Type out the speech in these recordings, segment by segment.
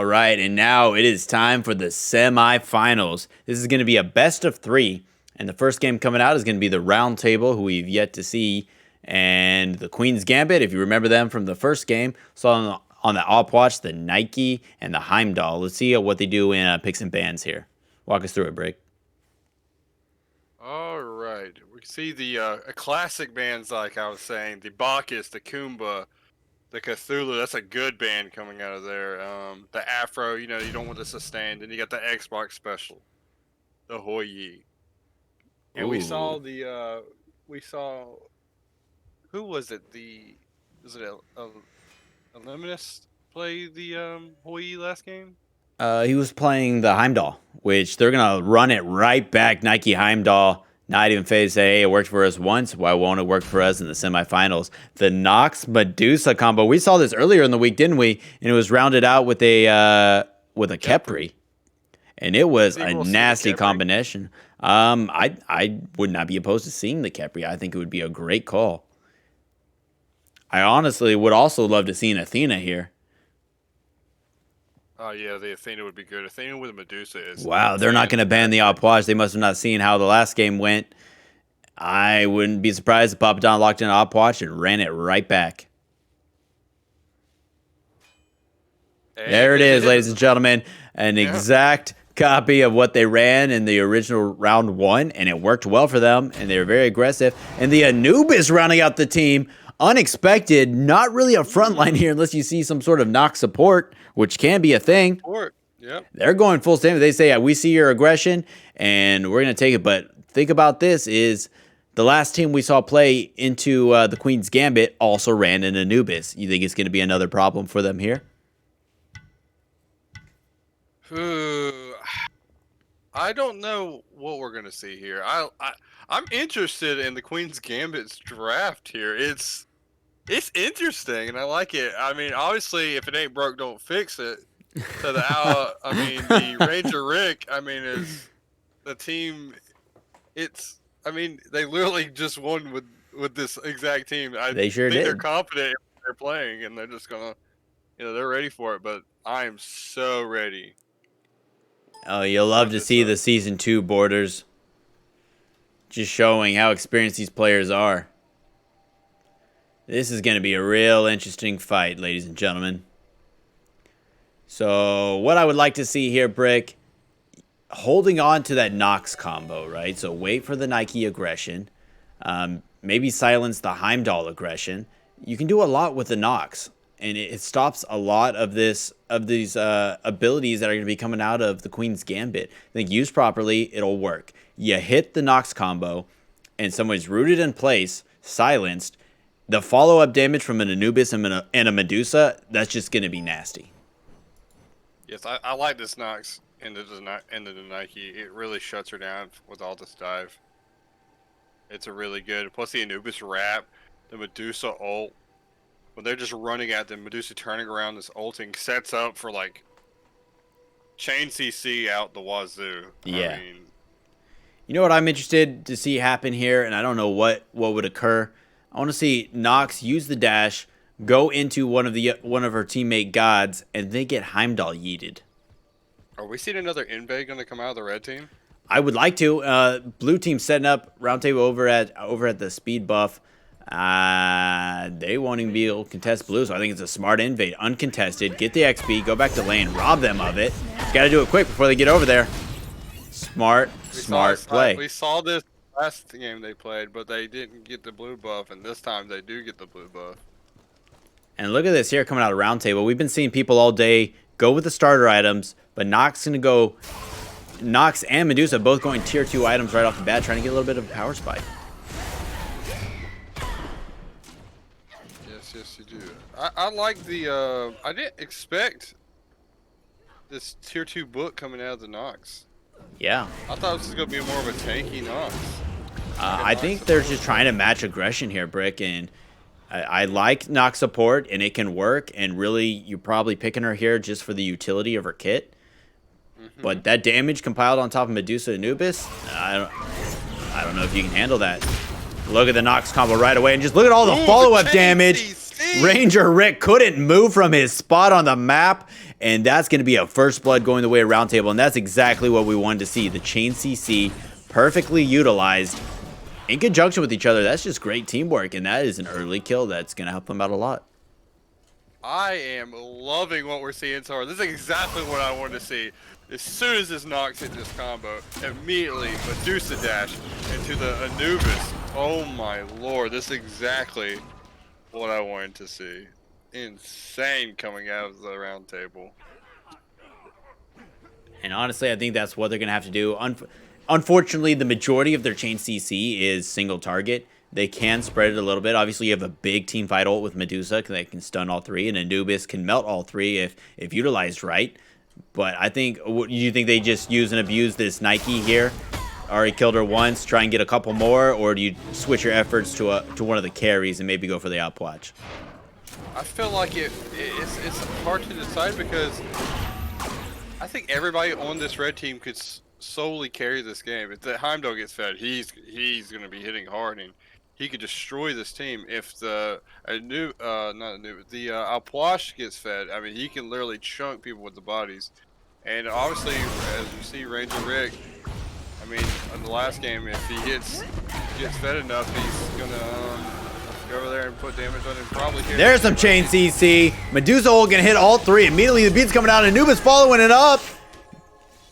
All right, and now it is time for the semifinals. This is going to be a best of 3, and the first game coming out is going to be the Round Table, who we've yet to see, and the Queen's Gambit. If you remember them from the first game, saw on the op watch the Nike and the Heimdall. Let's see what they do in picks and bans here. Walk us through it, Brick. All right, we can see the classic bands, like I was saying, the Bacchus, the Kumba, the Cthulhu. That's a good band coming out of there. The Afro, you don't want to sustain. Then you got the Xbox special, the Hoyi. And we saw who was it? Was it Illuminous play the Hoyi last game? He was playing the Heimdall, which they're going to run it right back. Nike Heimdall, not even phase. Say, hey, it worked for us once. Why won't it work for us in the semifinals? The Nox Medusa combo. We saw this earlier in the week, didn't we? And it was rounded out with a Khepri. And it was a nasty combination. I would not be opposed to seeing the Khepri. I think it would be a great call. I honestly would also love to see an Athena here. Oh, yeah, the Athena would be good. Athena with a Medusa is... Wow, they're not going to ban the Opwatch. They must have not seen how the last game went. I wouldn't be surprised if Papadon locked in Opwatch and ran it right back. Hey, there it is, ladies and gentlemen. An exact copy of what they ran in the original round 1, and it worked well for them, and they were very aggressive. And the Anubis rounding out the team. Unexpected, not really a front line here unless you see some sort of knock support, which can be a thing. Yep. They're going full stamina. They say, yeah, we see your aggression, and we're going to take it. But think about this is the last team we saw play into the Queen's Gambit also ran an Anubis. You think it's going to be another problem for them here? I don't know what we're going to see here. I'm interested in the Queen's Gambit's draft here. It's interesting, and I like it. I mean, obviously, if it ain't broke, don't fix it. So the Ranger Rick, is the team. They literally just won with this exact team. They sure did. They're confident in what they're playing, and they're just gonna, they're ready for it. But I am so ready. Oh, you'll love to see the Season 2 borders. Just showing how experienced these players are. This is going to be a real interesting fight, ladies and gentlemen. So what I would like to see here, Brick, holding on to that Nox combo, right? So wait for the Nike aggression. Maybe silence the Heimdall aggression. You can do a lot with the Nox, and it stops a lot of these abilities that are going to be coming out of the Queen's Gambit. I think used properly, it'll work. You hit the Nox combo, and someone's rooted in place, silenced. The follow-up damage from an Anubis and a Medusa, that's just going to be nasty. Yes, I like this Nox into the Nike. It really shuts her down with all this dive. It's a really good. Plus the Anubis wrap, the Medusa ult. When they're just running at the Medusa turning around, this ulting sets up for like chain CC out the wazoo. Yeah. You know what I'm interested to see happen here, and I don't know what would occur. I want to see Nox use the dash, go into one of her teammate gods, and then get Heimdall yeeted. Are we seeing another invade going to come out of the red team? I would like to. Blue team setting up round table over at the speed buff. They won't even be able to contest blue, so I think it's a smart invade. Uncontested, get the XP, go back to lane, rob them of it. Got to do it quick before they get over there. Smart play. We saw this last game they played, but they didn't get the blue buff, and this time they do get the blue buff. And look at this here coming out of round table. We've been seeing people all day go with the starter items, but Nox and Medusa both going tier 2 items right off the bat, trying to get a little bit of a power spike. Yes, you do. I like the. I didn't expect this tier 2 book coming out of the Nox. Yeah. I thought this was going to be more of a tanky Nox. I think they're just trying to match aggression here, Brick, and I like Nox support, and it can work, and really, you're probably picking her here just for the utility of her kit. But that damage compiled on top of Medusa Anubis, I don't know if you can handle that. Look at the Nox combo right away, and just look at all the follow-up damage. Ranger Rick couldn't move from his spot on the map, and that's going to be a first blood going the way of Roundtable, and that's exactly what we wanted to see. The chain CC perfectly utilized in conjunction with each other. That's just great teamwork, and that is an early kill that's going to help them out a lot. I am loving what we're seeing so far. This is exactly what I wanted to see. As soon as this Nox hit this combo, immediately Medusa dash into the Anubis. Oh my lord, this is exactly what I wanted to see. Insane coming out of the round table. And honestly, I think that's what they're going to have to do. Unfortunately, the majority of their chain CC is single target. They can spread it a little bit. Obviously, you have a big team fight ult with Medusa that can stun all three, and Anubis can melt all three if utilized right. But I think, you think they just use and abuse this Nike here? Already killed her once, try and get a couple more, or do you switch your efforts to one of the carries and maybe go for the outwatch? I feel like it's hard to decide because I think everybody on this red team could solely carry this game. If the Heimdall gets fed, he's going to be hitting hard, and he could destroy this team. If the Alpwash gets fed, I mean, he can literally chunk people with the bodies. And obviously, as you see, Ranger Rick, I mean, in the last game, if he gets fed enough, he's gonna go over there and put damage on him. Probably hit. There's some chain CC. Medusa ult gonna hit all three. Immediately, the beat's coming out. Anubis following it up.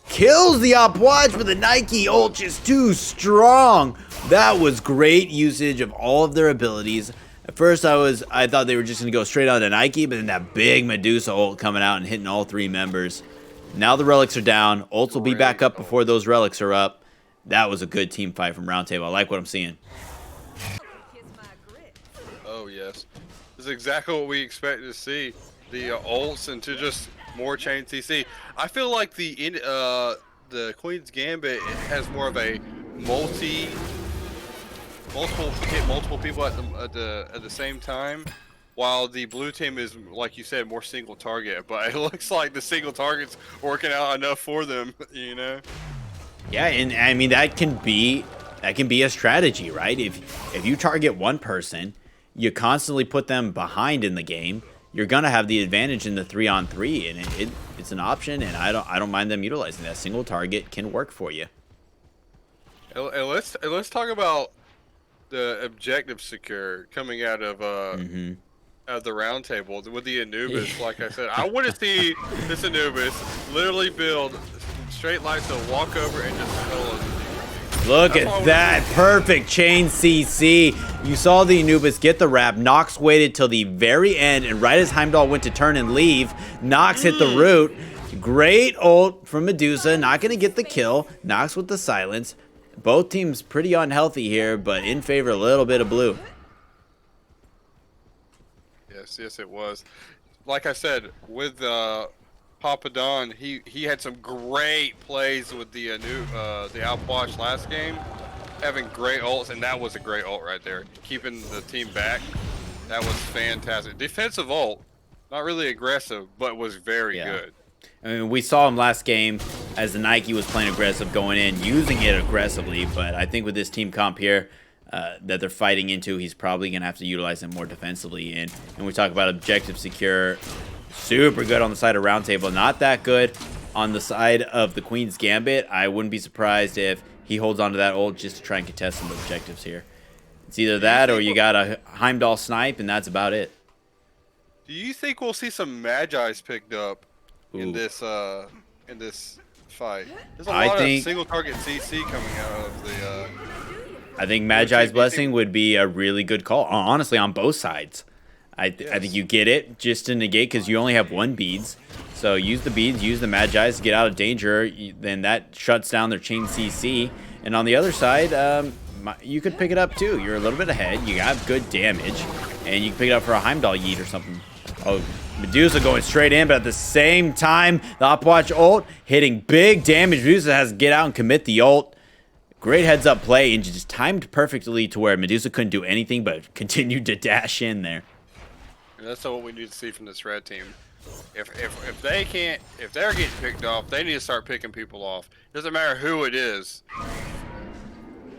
Kills the Opwatch, but the Nike ult just too strong. That was great usage of all of their abilities. At first, I thought they were just gonna go straight on to Nike, but then that big Medusa ult coming out and hitting all three members. Now the relics are down. Ults will be back up before those relics are up. That was a good team fight from Roundtable. I like what I'm seeing. Oh yes, this is exactly what we expected to see. The ults into just more chain CC. I feel like the Queen's Gambit has more of a multiple people at the same time, while the blue team is, like you said, more single target. But it looks like the single target's working out enough for them, you know. Yeah, and I mean that can be a strategy, right? If you target one person, you constantly put them behind in the game, you're gonna have the advantage in the 3-on-3, and it's an option, and I don't mind them utilizing that. Single target can work for you. And let's talk about the objective secure coming out of the round table with the Anubis. Like I said, I want to see this Anubis literally build straight lines to walk over and just kill us. Look at that perfect chain CC. You saw the Anubis get the wrap. Nox waited till the very end, and right as Heimdall went to turn and leave, Nox hit the root. Great ult from Medusa. Not going to get the kill. Nox with the silence. Both teams pretty unhealthy here, but in favor a little bit of blue. Yes, it was. Like I said, with Papa Don, he had some great plays with the Outwatch last game, having great ults, and that was a great ult right there, keeping the team back. That was fantastic. Defensive ult, not really aggressive, but was very good. I mean, we saw him last game as the Nike was playing aggressive going in, using it aggressively, but I think with this team comp here that they're fighting into, he's probably going to have to utilize it more defensively. And we talk about objective secure, super good on the side of Roundtable, not that good on the side of the Queen's Gambit. I wouldn't be surprised if he holds onto that ult just to try and contest some objectives here. It's either that or you got a Heimdall snipe, and that's about it. Do you think we'll see some Magi's picked up in this fight? There's a lot of single target CC coming out of the I think Magi's Blessing would be a really good call, honestly, on both sides. I think you get it just to negate, because you only have one beads. So use the beads, use the Magi's to get out of danger. Then that shuts down their chain CC. And on the other side, you could pick it up too. You're a little bit ahead. You got good damage, and you can pick it up for a Heimdall yeet or something. Oh, Medusa going straight in, but at the same time, the Opwatch ult hitting big damage. Medusa has to get out and commit the ult. Great heads-up play, and just timed perfectly to where Medusa couldn't do anything but continued to dash in there. And that's what we need to see from this red team. If they're getting picked off, they need to start picking people off. Doesn't matter who it is,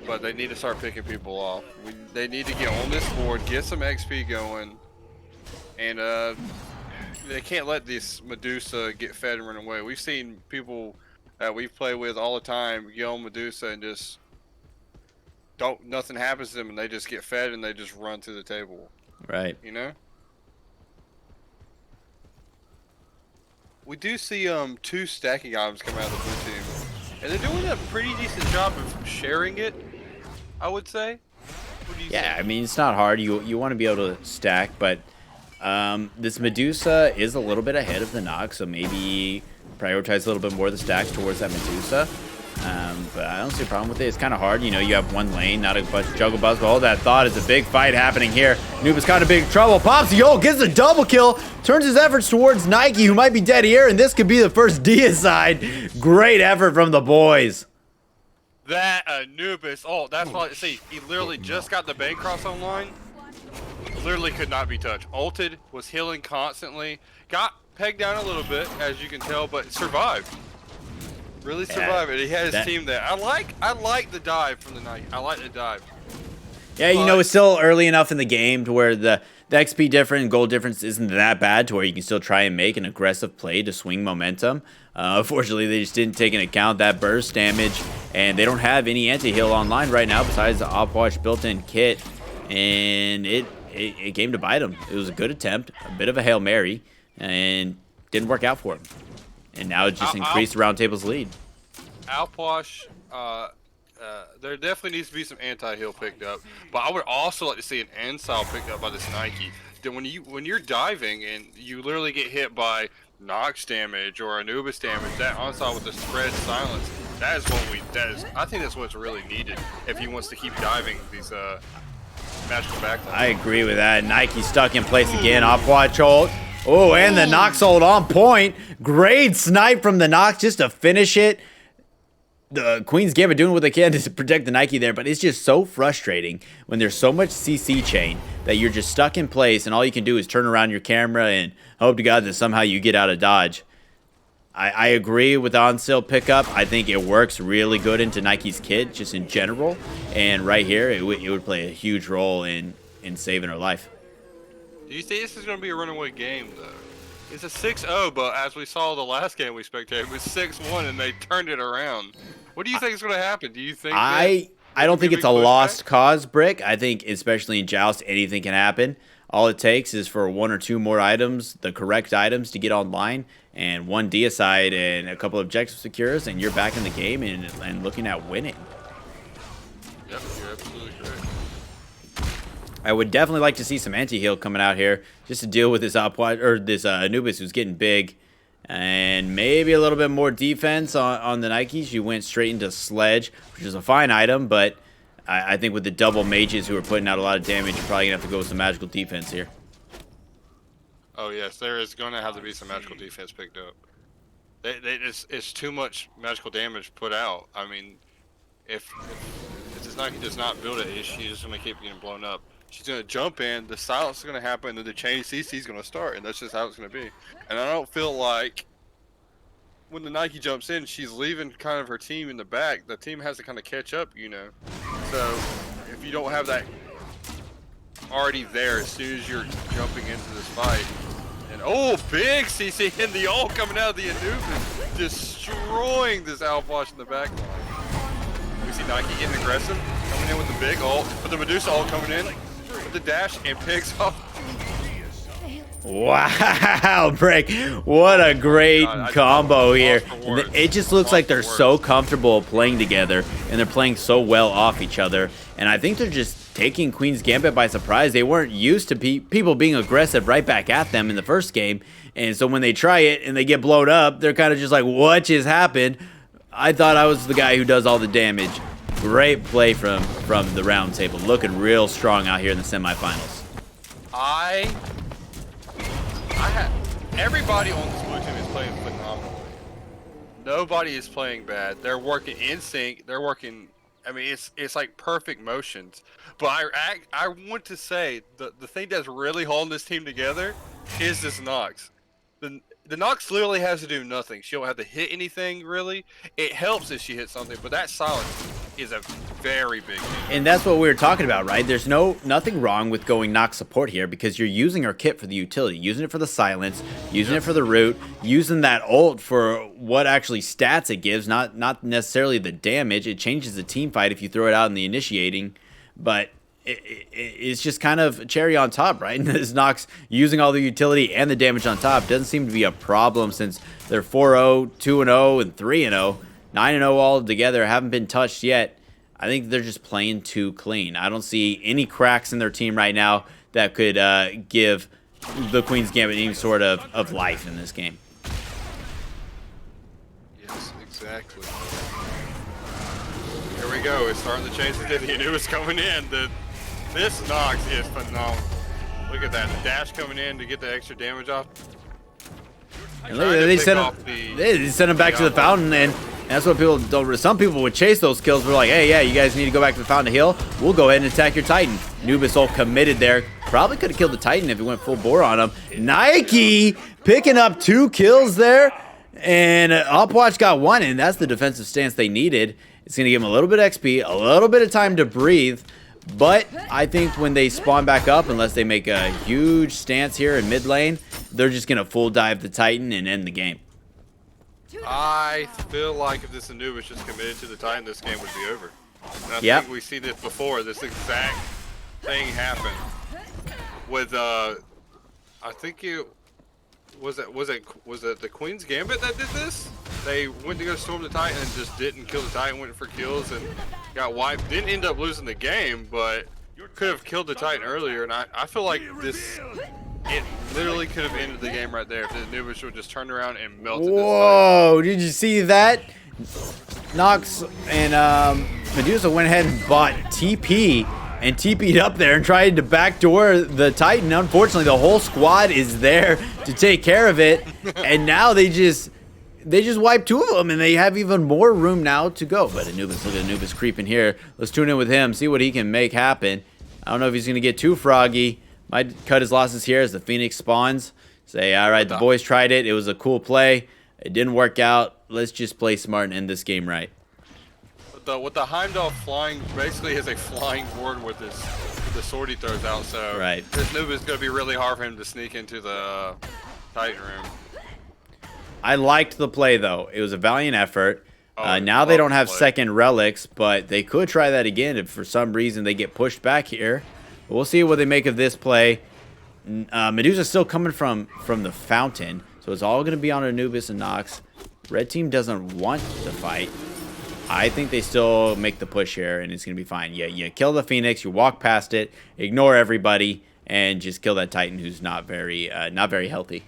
but they need to start picking people off. They need to get on this board, get some XP going, and they can't let this Medusa get fed and run away. We've seen people that we've played with all the time get on Medusa and just nothing happens to them, and they just get fed and they just run through the table. Right. You know. We do see 2 stacking items come out of the blue team, and they're doing a pretty decent job of sharing it, I would say. What do you Yeah, say? I mean, it's not hard. You want to be able to stack, but this Medusa is a little bit ahead of the Nox, so maybe prioritize a little bit more of the stacks towards that Medusa. But I don't see a problem with it. It's kind of hard. You know, you have one lane, not a bunch of juggle buzz, but hold that thought. It's a big fight happening here. Noob is kind of big trouble. Pops the ult, gets a double kill, turns his efforts towards Nike, who might be dead here, and this could be the first deicide. Great effort from the boys. That Anubis, oh, that's why, see, he literally just got the Bane Cross online. Literally could not be touched. Ulted, was healing constantly. Got pegged down a little bit, as you can tell, but survived. Really survived it. He had his team there. I like the dive from the Nike. I like the dive. Yeah, you know, it's still early enough in the game to where the XP difference and gold difference isn't that bad to where you can still try and make an aggressive play to swing momentum. Unfortunately, they just didn't take into account that burst damage, and they don't have any anti-heal online right now besides the Opwash built-in kit, and it came to bite them. It was a good attempt, a bit of a Hail Mary, and didn't work out for him. And now it just increased the round table's lead. Alpwash, there definitely needs to be some anti-heal picked up, but I would also like to see an end-style picked up by this Nike. Then when you're diving and you literally get hit by Nox damage or Anubis damage, that onslaught with the spread silence, I think that's what's really needed if he wants to keep diving these magical backlines. I agree with that. Nike stuck in place again. Opwatch ult. Oh, and the Nox ult on point. Great snipe from the Nox just to finish it. The Queen's Gambit doing what they can to protect the Nike there, but it's just so frustrating when there's so much CC chain that you're just stuck in place and all you can do is turn around your camera and hope to God that somehow you get out of dodge. I agree with the on-sale pickup. I think it works really good into Nike's kit just in general, and right here it would play a huge role in saving her life. Do you think this is going to be a runaway game, though? It's a 6-0, but as we saw the last game we spectated, it was 6-1, and they turned it around. What do you think is going to happen? Do you think I don't think it's a lost cause, Brick. I think, especially in Joust, anything can happen. All it takes is for 1 or 2 more items, the correct items, to get online, and 1 deicide and a couple objective secures, and you're back in the game and looking at winning. Yep, you're absolutely correct. I would definitely like to see some anti-heal coming out here just to deal with this Anubis who's getting big. And maybe a little bit more defense on the Nikes. You went straight into Sledge, which is a fine item, but I think with the double mages who are putting out a lot of damage, you're probably going to have to go with some magical defense here. Oh, yes, there is going to have to be some magical defense picked up. It's too much magical damage put out. I mean, if this Nike does not build it, she's just going to keep getting blown up. She's going to jump in, the silence is going to happen, and then the chain CC is going to start, and that's just how it's going to be. And I don't feel like when the Nike jumps in, she's leaving kind of her team in the back. The team has to kind of catch up, you know. So if you don't have that already there as soon as you're jumping into this fight, and oh, big CC and the ult coming out of the Anubis, destroying this Alpwash in the back line. We see Nike getting aggressive, coming in with the big ult, with the Medusa ult coming in. The dash and picks off. Wow, Brick. What a great combo here. It just looks like they're so comfortable playing together, and they're playing so well off each other. And I think they're just taking Queen's Gambit by surprise. They weren't used to people being aggressive right back at them in the first game. And so when they try it and they get blown up, they're kind of just like, what just happened? I thought I was the guy who does all the damage. Great play from the round table. Looking real strong out here in the semifinals. Everybody on this blue team is playing phenomenal. Nobody is playing bad. They're working in sync. They're working. I mean, it's like perfect motions. But I want to say the thing that's really holding this team together is this Nox. The Nox literally has to do nothing. She don't have to hit anything really. It helps if she hits something, but that silence is a very big hit. And that's what we were talking about, right? There's nothing wrong with going Nox support here because you're using her kit for the utility, using it for the silence, using it for the root, using that ult for what actually stats it gives, not necessarily the damage. It changes the team fight if you throw it out in the initiating, but it's just kind of a cherry on top, right? And this Nox using all the utility and the damage on top doesn't seem to be a problem since they're 4-0, 2-0, and 3-0. 9-0 all together, haven't been touched yet. I think they're just playing too clean. I don't see any cracks in their team right now that could give the Queen's Gambit any sort of life in this game. Yes, exactly. Here we go. It's starting to change. The eNooblet's coming in. This Nox is phenomenal. Look at that. The dash coming in to get the extra damage off. And look, they sent him back to the fountain, and that's what people don't. Some people would chase those kills. We're like, hey, yeah, you guys need to go back to the fountain to heal. We'll go ahead and attack your Titan. Anubis all committed there. Probably could have killed the Titan if he went full bore on him. Nike picking up 2 kills there, and Opwatch got 1, and that's the defensive stance they needed. It's going to give him a little bit of XP, a little bit of time to breathe. But I think when they spawn back up, unless they make a huge stance here in mid lane, they're just going to full dive the Titan and end the game. I feel like if this Anubis just committed to the Titan, this game would be over. And I think we see this before. This exact thing happened with I think it was it the Queen's Gambit that did this? They went to go storm the Titan and just didn't kill the Titan, went for kills and got wiped. Didn't end up losing the game, but could have killed the Titan earlier. And I feel like it literally could have ended the game right there if the Anubis would just turned around and melted this Titan. Whoa, did you see that? Nox and Medusa went ahead and bought TP and TP'd up there and tried to backdoor the Titan. Unfortunately, the whole squad is there to take care of it, and now they just wiped 2 of them, and they have even more room now to go. But Anubis, look at Anubis creeping here. Let's tune in with him, see what he can make happen. I don't know if he's going to get too froggy. Might cut his losses here as the Phoenix spawns. Say, all right, the boys tried it. It was a cool play. It didn't work out. Let's just play smart and end this game right. With the Heimdall flying, basically has a flying board with the sword he throws out, so this noob is going to be really hard for him to sneak into the Titan room. I liked the play, though. It was a valiant effort. Now they don't have second relics, but they could try that again if for some reason they get pushed back here. But we'll see what they make of this play. Medusa's still coming from the fountain, so it's all going to be on Anubis and Nox. Red team doesn't want to fight. I think they still make the push here, and it's going to be fine. Yeah, you kill the Phoenix, you walk past it, ignore everybody, and just kill that Titan who's not very healthy.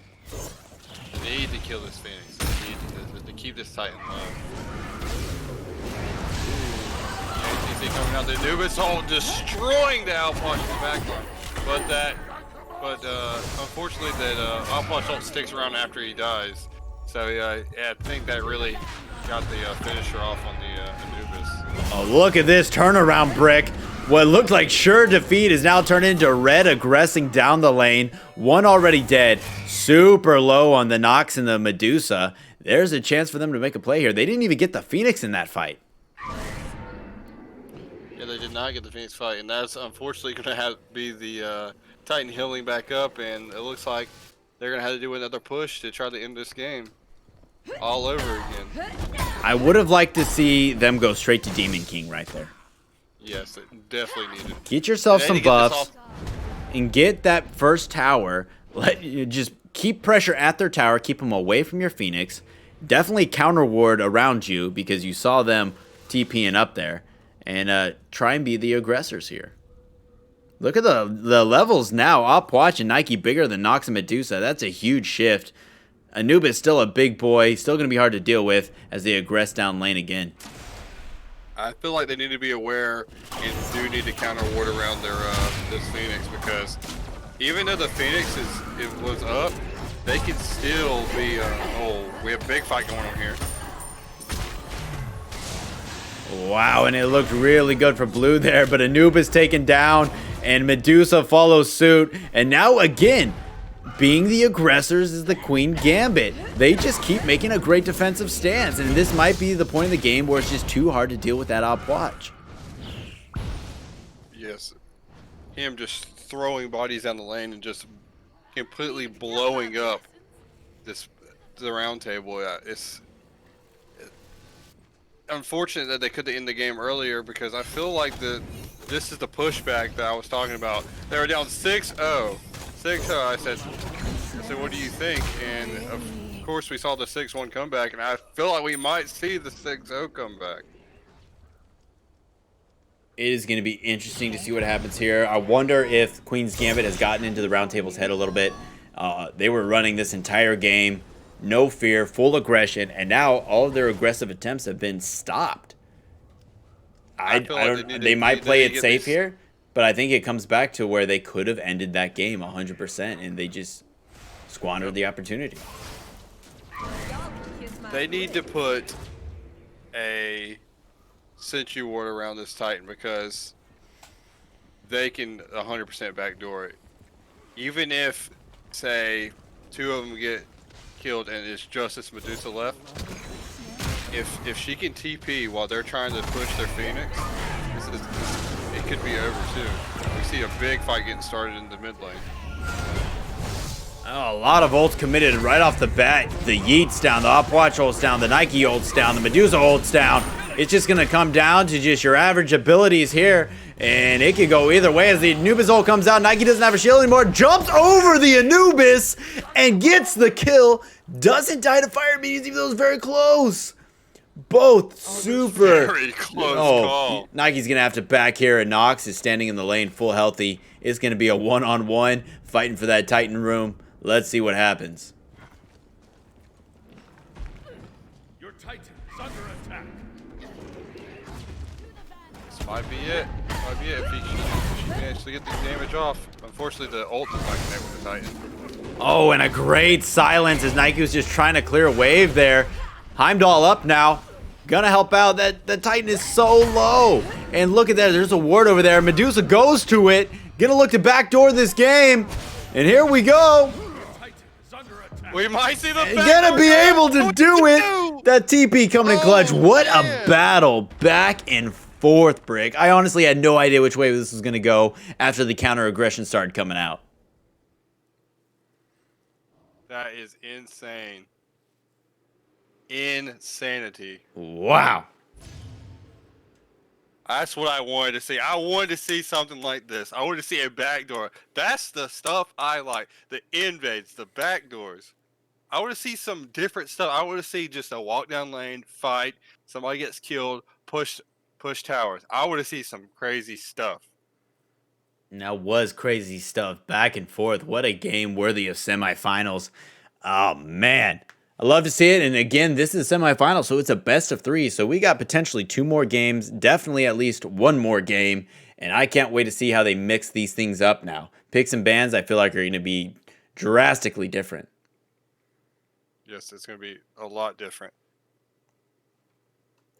They need to kill this Phoenix. They need to keep this Titan low. ATC coming out there. Anubis all destroying the Outpunch in the backline. But unfortunately that Outpunch ult sticks around after he dies. So yeah, I think that really got the finisher off on the Anubis. Oh, look at this turnaround, Brick. What looked like sure defeat is now turned into Red aggressing down the lane. 1 already dead. Super low on the Nox and the Medusa. There's a chance for them to make a play here. They didn't even get the Phoenix in that fight. Yeah, they did not get the Phoenix fight, and that's unfortunately going to be the Titan healing back up, and it looks like they're going to have to do another push to try to end this game all over again. I would have liked to see them go straight to Demon King right there. Yes, it definitely needed. Get yourself some buffs and get that first tower. Let you just keep pressure at their tower. Keep them away from your Phoenix. Definitely counter ward around you because you saw them TPing up there. And try and be the aggressors here. Look at the levels now. Opwatch and Nike bigger than Nox and Medusa. That's a huge shift. Anubis still a big boy. Still going to be hard to deal with as they aggress down lane again. I feel like they need to be aware and do need to counter ward around their this Phoenix, because even though the Phoenix was up, they could still be. We have a big fight going on here. Wow, and it looked really good for blue there, but Anubis taken down, and Medusa follows suit. And now again, being the aggressors is the Queen Gambit. They just keep making a great defensive stance, and this might be the point of the game where it's just too hard to deal with that op watch. Yes. Him just throwing bodies down the lane and just completely blowing up the round table. Yeah, it's unfortunate that they couldn't end the game earlier, because I feel like this is the pushback that I was talking about. They were down 6-0. 6-0. I said, what do you think? And of course we saw the 6-1 comeback, and I feel like we might see the 6-0 comeback. It is going to be interesting to see what happens here. I wonder if Queen's Gambit has gotten into the round table's head a little bit. They were running this entire game, no fear, full aggression, and now all of their aggressive attempts have been stopped. I don't. They might play it safe here, but I think it comes back to where they could have ended that game 100%, and they just squandered the opportunity. They need to put a sentry ward around this Titan, because they can 100% backdoor it. Even if, say, 2 of them get killed and it's just this Medusa left, if she can TP while they're trying to push their Phoenix, it could be over too. We see a big fight getting started in the mid lane. Oh, a lot of ults committed right off the bat. The Yeet's down, the Opwatch ult's down, the Nike ult's down, the Medusa ult's down. It's just going to come down to just your average abilities here, and it could go either way as the Anubis ult comes out. Nike doesn't have a shield anymore, jumps over the Anubis and gets the kill. Doesn't die to fire beams, even though it was very close. Both super very close call. Nike's gonna have to back here, and Nox is standing in the lane full healthy. It's gonna be a one-on-one fighting for that Titan room. Let's see what happens. Your Titan is under attack. This might be it. Might be it if she managed to get the damage off. Unfortunately, the ult does not connect with the Titan. Oh, and a great silence as Nike was just trying to clear a wave there. Heimdall up now. Gonna help out. That Titan is so low. And look at that. There's a ward over there. Medusa goes to it. Gonna look to backdoor this game. And here we go. We might see the gonna be able to do it. That TP coming in clutch. What a battle. Back and forth, Brick. I honestly had no idea which way this was gonna go after the counter aggression started coming out. That is insane. Insanity. Wow. That's what I wanted to see. I wanted to see something like this. I wanted to see a backdoor. That's the stuff I like. The invades, the backdoors. I want to see some different stuff. I want to see just a walk down lane, fight, somebody gets killed, push towers. I want to see some crazy stuff. Now was crazy stuff back and forth. What a game worthy of semifinals. Oh, man. I love to see it. And again, this is a semifinal, so it's a best of 3. So we got potentially 2 more games, definitely at least 1 more game. And I can't wait to see how they mix these things up now. Picks and bans, I feel like, are going to be drastically different. Yes, it's going to be a lot different.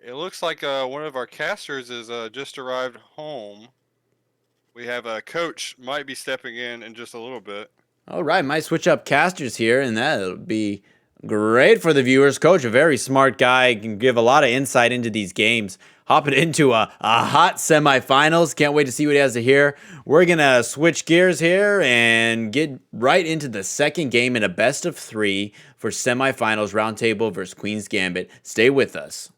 It looks like one of our casters is just arrived home. We have a coach might be stepping in just a little bit. All right, might switch up casters here, and that'll be great for the viewers. Coach, a very smart guy, can give a lot of insight into these games. Hopping into a hot semifinals. Can't wait to see what he has to hear. We're going to switch gears here and get right into the second game in a best of 3 for semifinals roundtable versus Queen's Gambit. Stay with us.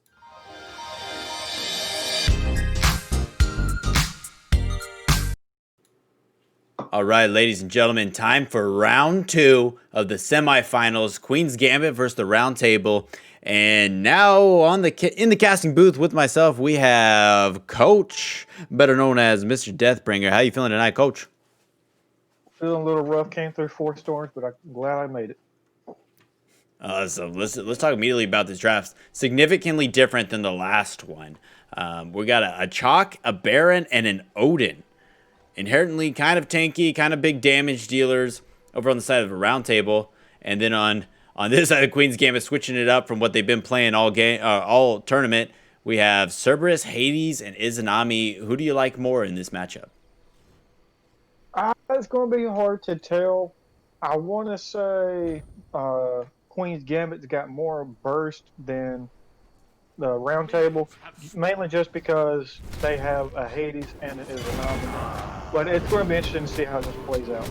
All right, ladies and gentlemen, time for round 2 of the semifinals. Queen's Gambit versus the round table. And now in the casting booth with myself, we have Coach, better known as Mr. Deathbringer. How you feeling tonight, Coach? Feeling a little rough. Came through 4 storms, but I'm glad I made it. So let's talk immediately about this draft. Significantly different than the last one. We got a Chalk, a Baron, and an Odin. Inherently kind of tanky, kind of big damage dealers over on the side of the round table. And then on this side of Queen's Gambit, switching it up from what they've been playing all tournament, we have Cerberus, Hades, and Izanami. Who do you like more in this matchup? It's going to be hard to tell. I want to say Queen's Gambit's got more burst than the round table, mainly just because they have a Hades and it is a nominee. But it's going to be interesting to see how this plays out.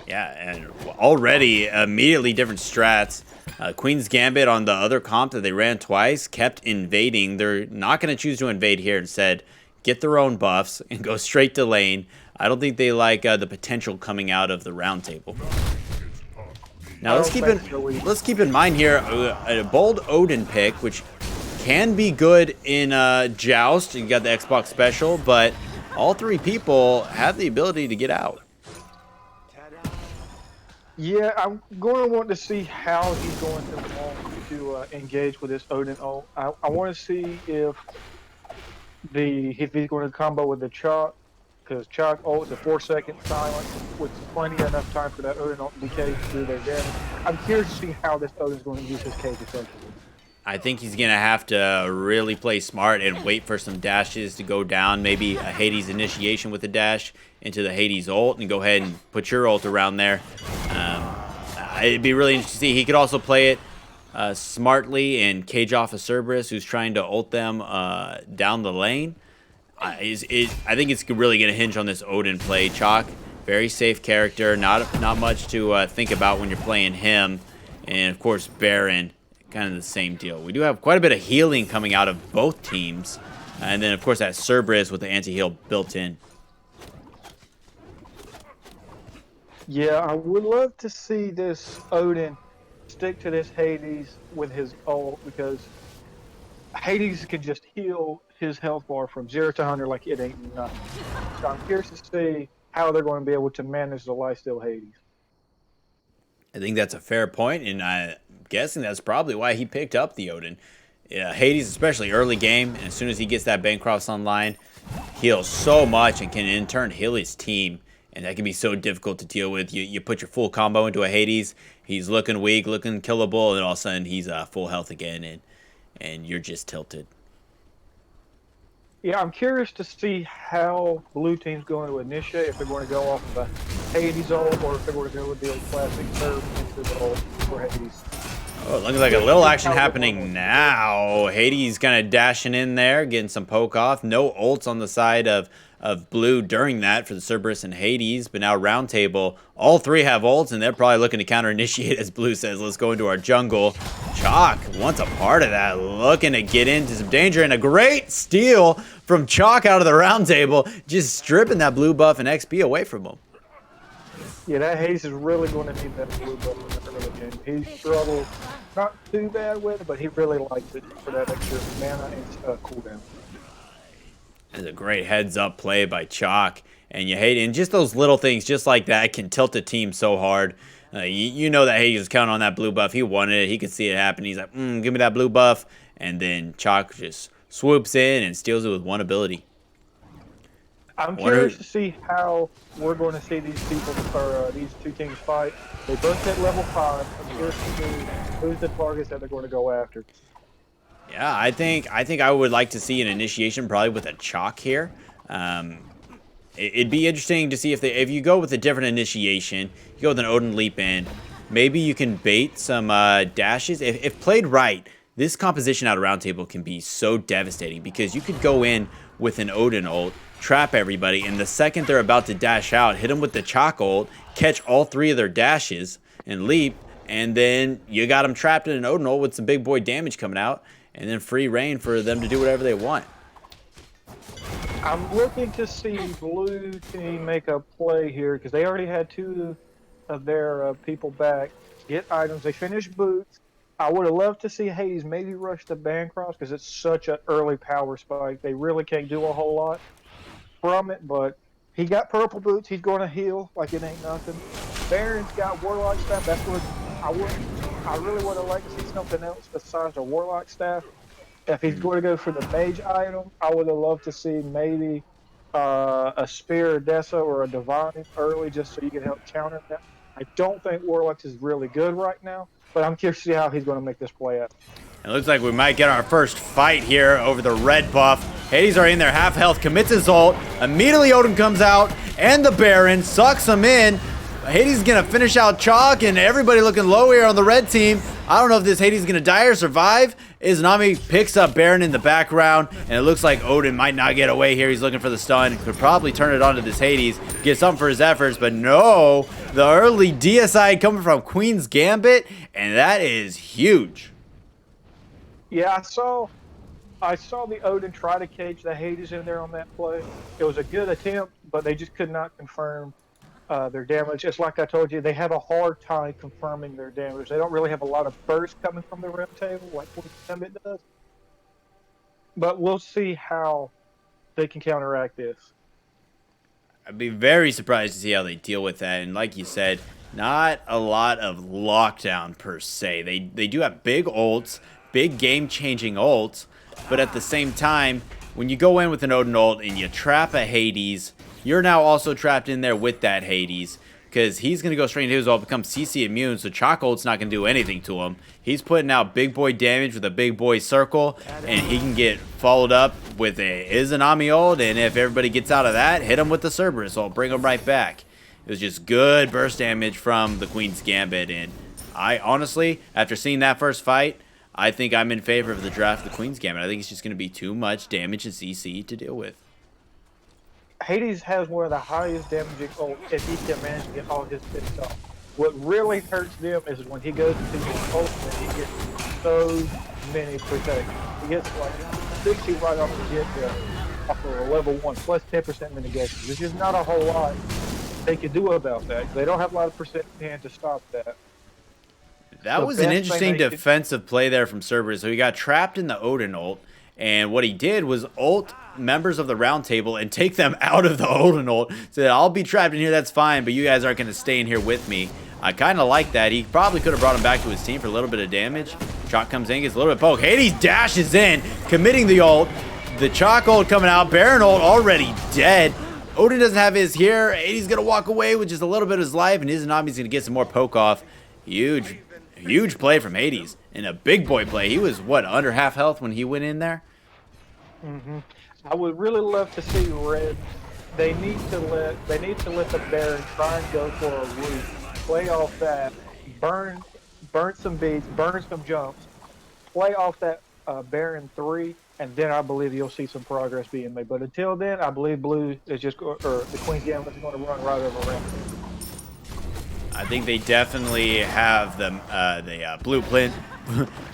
Yeah, and already immediately different strats. Queen's Gambit on the other comp that they ran twice kept invading. They're not going to choose to invade here. Instead, get their own buffs and go straight to lane. I don't think they like the potential coming out of the round table. Now let's keep in mind here a bold Odin pick, which can be good in Joust. You got the Xbox special, but all three people have the ability to get out. Yeah, I'm going to want to see how he's going to engage with this Odin ult. I want to see if he's going to combo with the Chalk, because Chalk ult is a 4-second silence with plenty enough time for that Odin ult to decay to do their damage. I'm curious to see how this Odin's going to use his cage effectively. I think he's going to have to really play smart and wait for some dashes to go down. Maybe a Hades initiation with a dash into the Hades ult and go ahead and put your ult around there. It'd be really interesting to see. He could also play it smartly and cage off a Cerberus who's trying to ult them down the lane. I think it's really going to hinge on this Odin play. Chalk, very safe character, not much to think about when you're playing him. And, of course, Baron, kind of the same deal. We do have quite a bit of healing coming out of both teams. And then, of course, that Cerberus with the anti-heal built in. Yeah, I would love to see this Odin stick to this Hades with his ult, because Hades can just heal his health bar from 0 to 100 like it ain't nothing. So I'm curious to see how they're going to be able to manage the lifesteal Hades. I think that's a fair point, and I'm guessing that's probably why he picked up the Odin. Hades, especially early game, and as soon as he gets that Bancroft online, heals so much and can in turn heal his team. And that can be so difficult to deal with. You put your full combo into a Hades, he's looking weak, looking killable, and all of a sudden he's full health again, and you're just tilted. Yeah, I'm curious to see how blue team's going to initiate, if they're going to go off of a Hades ult, or if they're going to go with the old classic serve into the ult for Hades. Oh, it looks like a little action happening now. Hades kind of dashing in there, getting some poke off. No ults on the side of blue during that for the Cerberus and Hades, but now round table, all three have ults, and they're probably looking to counter initiate, as blue says, let's go into our jungle. Chalk wants a part of that, looking to get into some danger, and a great steal from Chalk out of the round table, just stripping that blue buff and XP away from him. Yeah, that Hades is really going to need that blue buff in the early game. He struggled not too bad with it, but he really likes it for that extra mana and cooldown. That's a great heads-up play by Chalk, and you hate it. And just those little things just like that can tilt a team so hard. You know that Hades was counting on that blue buff. He wanted it. He could see it happen. He's like, give me that blue buff. And then Chalk just swoops in and steals it with one ability. I'm curious to see how we're going to see these people, or these two teams fight. They both hit level 5. I'm curious to see who's the targets that they're going to go after. Yeah, I think I would like to see an initiation probably with a Chalk here. It'd be interesting to see if you go with a different initiation, you go with an Odin leap in, maybe you can bait some dashes. If played right, this composition out of round table can be so devastating, because you could go in with an Odin ult, trap everybody, and the second they're about to dash out, hit them with the Chalk ult, catch all three of their dashes and leap, and then you got them trapped in an Odin ult with some big boy damage coming out, and then free reign for them to do whatever they want. I'm looking to see blue team make a play here, because they already had 2 of their people back, get items. They finished boots. I would have loved to see Hades maybe rush the Bancroft, because it's such an early power spike. They really can't do a whole lot from it, but he got purple boots. He's going to heal like it ain't nothing. Baron's got Warlock staff. That's what I really would have liked to see something else besides a Warlock staff. If he's going to go for the mage item, I would have loved to see maybe a Spear, a Dessa, or a Divine early, just so you can help counter that. I don't think Warlock is really good right now, but I'm curious to see how he's going to make this play out. It looks like we might get our first fight here over the red buff. Hades are in there, half health, commits his ult. Immediately Odin comes out, and the Baron sucks him in. Hades is going to finish out Chalk, and everybody looking low here on the red team. I don't know if this Hades is going to die or survive. Izanami picks up Baron in the background, and it looks like Odin might not get away here. He's looking for the stun. Could probably turn it onto this Hades, get something for his efforts, but no. The early DSI coming from Queen's Gambit, and that is huge. Yeah, I saw the Odin try to cage the Hades in there on that play. It was a good attempt, but they just could not confirm their damage. It's like I told you, they have a hard time confirming their damage. They don't really have a lot of burst coming from the rim table like Gambit does. But we'll see how they can counteract this. I'd be very surprised to see how they deal with that. And like you said, not a lot of lockdown per se. They do have big ults, big game-changing ults, but at the same time, when you go in with an Odin ult and you trap a Hades, you're now also trapped in there with that Hades, because he's going to go straight into his ult, become CC immune, so Chalk ult's not going to do anything to him. He's putting out big boy damage with a big boy circle, and he can get followed up with a Izanami ult, and if everybody gets out of that, hit him with the Cerberus ult, bring him right back. It was just good burst damage from the Queen's Gambit, and I honestly, after seeing that first fight, I think I'm in favor of the draft of the Queen's Gambit. I think it's just going to be too much damage and CC to deal with. Hades has one of the highest damaging ults if he can manage to get all his hits off. What really hurts them is when he goes into his ultimate, he gets so many protections. He gets like 60 right off the get-go, off of a level 1, plus 10% mitigation. There's just not a whole lot they can do about that. They don't have a lot of percent in hand to stop that. That was an interesting defensive play there from Cerberus. So he got trapped in the Odin ult, and what he did was ult members of the round table and take them out of the Odin ult. Said, I'll be trapped in here, that's fine, but you guys aren't going to stay in here with me. I kind of like that. He probably could have brought him back to his team for a little bit of damage. Chalk comes in, gets a little bit poke. Hades dashes in, committing the ult. The Chalk ult coming out. Baron ult already dead. Odin doesn't have his here. Hades going to walk away with just a little bit of his life, and Izanami's going to get some more poke off. Huge play from Hades, and a big boy play. He was, what, under half health when he went in there? Mm-hmm. I would really love to see Red. They need to let the Baron try and go for a root, play off that, burn some beats, burn some jumps, play off that Baron 3, and then I believe you'll see some progress being made. But until then, I believe Blue is just, or the Queen's Gambit is going to run right over around. I think they definitely have the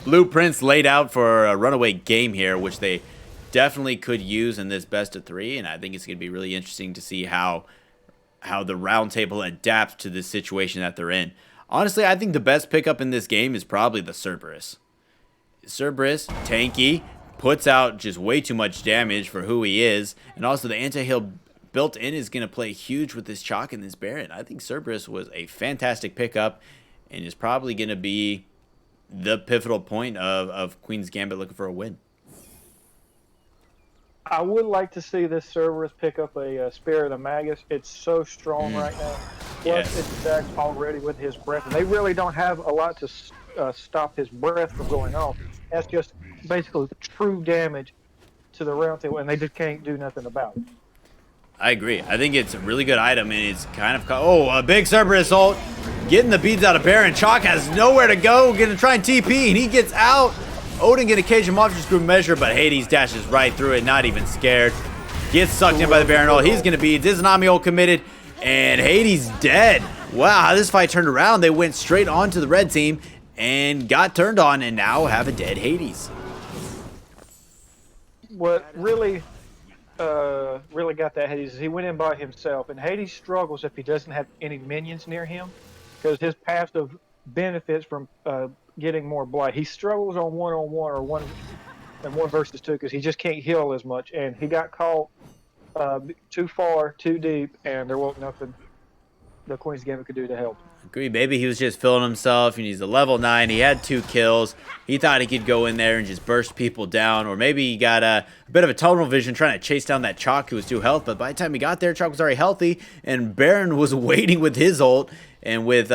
blueprints laid out for a runaway game here, which they definitely could use in this best of 3, and I think it's going to be really interesting to see how the round table adapts to this situation that they're in. Honestly, I think the best pickup in this game is probably the Cerberus. Cerberus, tanky, puts out just way too much damage for who he is, and also the anti-heal built in is going to play huge with this Chalk and this Baron. I think Cerberus was a fantastic pickup and is probably going to be the pivotal point of Queen's Gambit looking for a win. I would like to see this Cerberus pick up a Spirit of Magus. It's so strong right now. Plus, it's stacked already with his breath. And they really don't have a lot to stop his breath from going off. That's just basically true damage to the round table, and they just can't do nothing about it. I agree. I think it's a really good item, and it's kind of... Oh, a big Cerberus ult. Getting the beads out of Baron. Chalk has nowhere to go. Going to try and TP, and he gets out. Odin going to cage him off just group measure, but Hades dashes right through it, not even scared. Gets sucked in by the Baron ult. He's going to be Izanami ult committed, and Hades dead. Wow, how this fight turned around. They went straight onto the red team and got turned on, and now have a dead Hades. What really got that Hades is he went in by himself, and Hades struggles if he doesn't have any minions near him, because his passive benefits from getting more blight. He struggles on one-on-one or one versus 2 because he just can't heal as much, and he got caught too far, too deep, and there wasn't nothing the Queen's Gambit could do to help. Agree. Maybe he was just feeling himself, and he's a level 9. He had 2 kills. He thought he could go in there and just burst people down, or maybe he got a bit of a tunnel vision trying to chase down that Chalk who was 2 health, but by the time he got there, Chalk was already healthy, and Baron was waiting with his ult, and with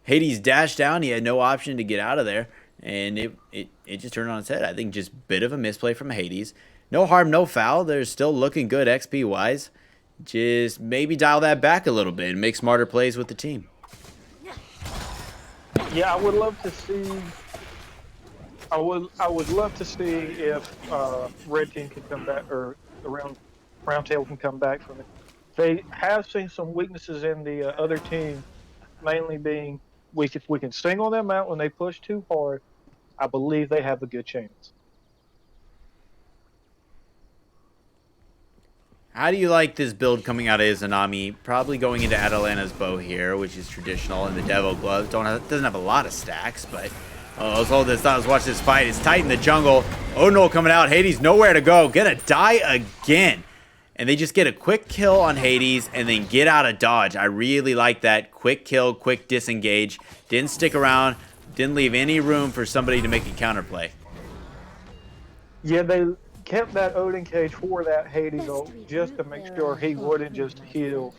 Hades dashed down, he had no option to get out of there, and it just turned on its head. I think just a bit of a misplay from Hades. No harm, no foul. They're still looking good XP-wise. just maybe dial that back a little bit and make smarter plays with the team. Yeah, I would love to see. I would love to see if red team can come back, or the round table can come back from it. They have seen some weaknesses in the other team, mainly being if we can single them out when they push too hard, I believe they have a good chance. How do you like this build coming out of Izanami? Probably going into Atalanta's bow here, which is traditional, and the Devil Glove doesn't have a lot of stacks, but let's hold this thought. Let's watch this fight. It's tight in the jungle. Odinol coming out. Hades nowhere to go. Gonna die again. And they just get a quick kill on Hades and then get out of dodge. I really like that. Quick kill, quick disengage. Didn't stick around. Didn't leave any room for somebody to make a counterplay. Yeah, they kept that Odin cage for that Hades ult just to make sure he wouldn't just heal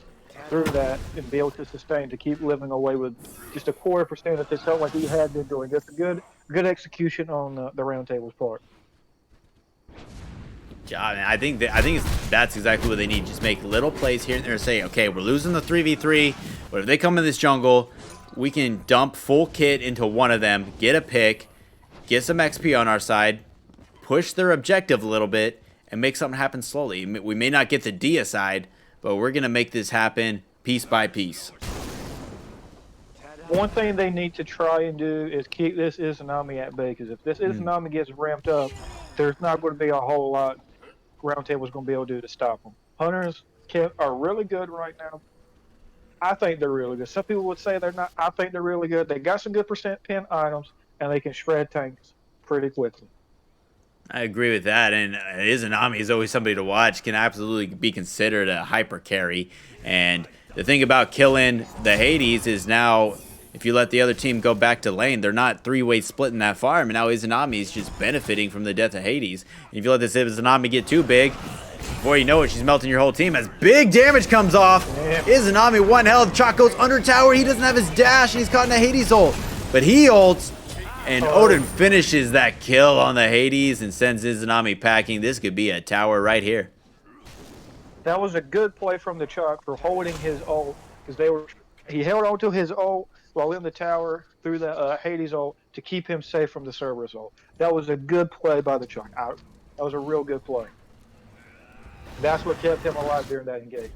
through that and be able to sustain, to keep living away with just a 0.25% that this felt like he had been doing. Just a good execution on the round table's part. Yeah, I think that's exactly what they need. Just make little plays here and there. Say, okay, we're losing the 3v3, but if they come in this jungle, we can dump full kit into one of them, get a pick, get some XP on our side, push their objective a little bit, and make something happen slowly. We may not get the Dia side, but we're going to make this happen piece by piece. One thing they need to try and do is keep this Izanami at bay, because if this Izanami gets ramped up, there's not going to be a whole lot round table's going to be able to do to stop them. Hunters are really good right now. I think they're really good. Some people would say they're not. I think they're really good. They got some good percent pin items, and they can shred tanks pretty quickly. I agree with that, and Izanami is always somebody to watch. Can absolutely be considered a hyper carry. And the thing about killing the Hades is now, if you let the other team go back to lane, they're not three-way splitting that farm, and now Izanami is just benefiting from the death of Hades. And if you let this Izanami get too big, before you know it, she's melting your whole team as big damage comes off. Yeah. Izanami 1 health. Chalk goes under tower. He doesn't have his dash, and he's caught in a Hades ult. But he ults, and Odin finishes that kill on the Hades and sends Izanami packing. This could be a tower right here. That was a good play from the Chalk for holding his ult, because he held on to his ult while in the tower through the Hades ult to keep him safe from the Cerberus ult. That was a good play by the Chalk. That was a real good play. That's what kept him alive during that engagement.